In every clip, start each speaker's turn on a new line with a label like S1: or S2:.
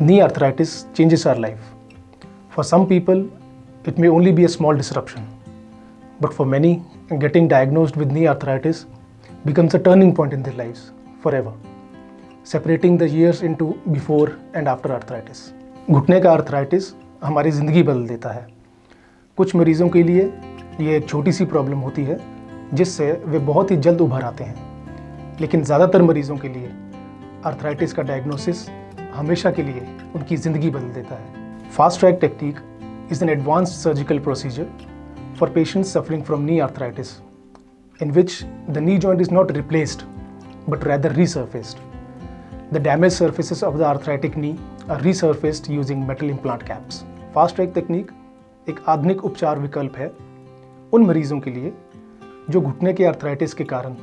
S1: Knee arthritis changes our life. For some people, it may only be a small disruption. But for many, getting diagnosed with knee arthritis becomes a turning point in their lives forever, separating the years into before and after arthritis. घुटने का arthritis हमारी ज़िंदगी बदल देता है. कुछ मरीज़ों के लिए ये एक छोटी सी प्रॉब्लम होती है जिससे वे बहुत ही जल्द उभर आते हैं, लेकिन ज़्यादातर मरीज़ों के लिए आर्थराइटिस का डायग्नोसिस हमेशा के लिए उनकी ज़िंदगी बदल देता है. Fast track technique is an advanced surgical procedure for patients suffering from knee arthritis, in which the knee joint is not replaced but rather resurfaced. The damaged surfaces of the arthritic knee are resurfaced using metal implant caps. Fast track technique एक आधुनिक उपचार विकल्प है उन मरीजों के लिए जो घुटने के आर्थराइटिस के कारण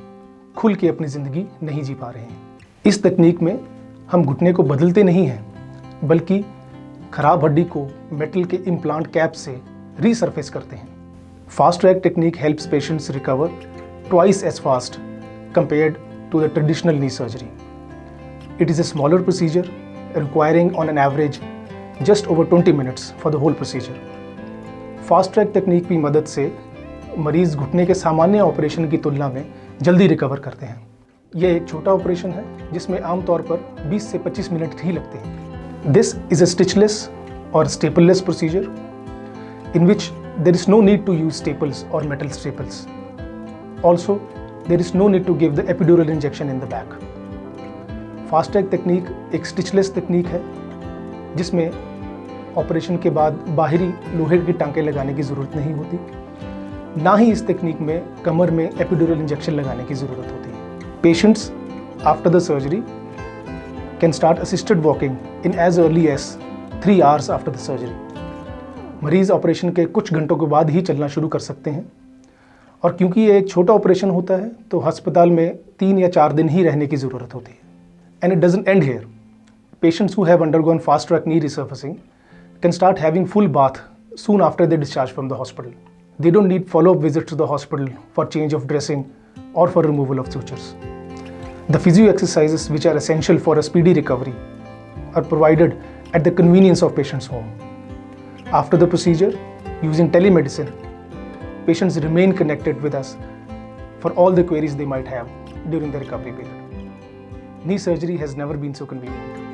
S1: खुल के अपनी ज़िंदगी नहीं जी पा रहे हैं. इस तकनीक में हम घुटने को बदलते नहीं हैं, बल्कि खराब हड्डी को मेटल के इम्प्लांट कैप से रीसरफेस करते हैं. Fast track technique helps patients recover twice as fast compared to the traditional knee surgery. It is a smaller procedure requiring on an average just over 20 minutes for the whole procedure. Fast track तकनीक की मदद से मरीज़ घुटने के सामान्य operation की तुलना में जल्दी रिकवर करते हैं. यह एक छोटा ऑपरेशन है जिसमें आमतौर पर 20 से 25 मिनट ही लगते हैं. This is a stitchless or stapleless procedure in which there is no need to use staples or metal staples. Also, there is no need to give the epidural injection in the back. Fast track तकनीक एक stitchless तकनीक है जिसमें operation के बाद बाहरी लोहे के टांके लगाने की ज़रूरत नहीं होती. ना ही इस तकनीक में कमर में एपिड्यूरल इंजेक्शन लगाने की ज़रूरत होती है. Patients after the surgery can start assisted walking in as early as 3 hours after the surgery. मरीज़ ऑपरेशन के कुछ घंटों के बाद ही चलना शुरू कर सकते हैं. और क्योंकि ये एक छोटा ऑपरेशन होता है तो अस्पताल में 3 या 4 दिन ही रहने की ज़रूरत होती है. And it doesn't end here. Patients who have undergone fast track knee resurfacing can start having full bath soon after they discharge from the hospital. They don't need follow-up visits to the hospital for change of dressing or for removal of sutures. The physio exercises which are essential for a speedy recovery are provided at the convenience of patient's home. After the procedure, using telemedicine, patients remain connected with us for all the queries they might have during the recovery period. Knee surgery has never been so convenient.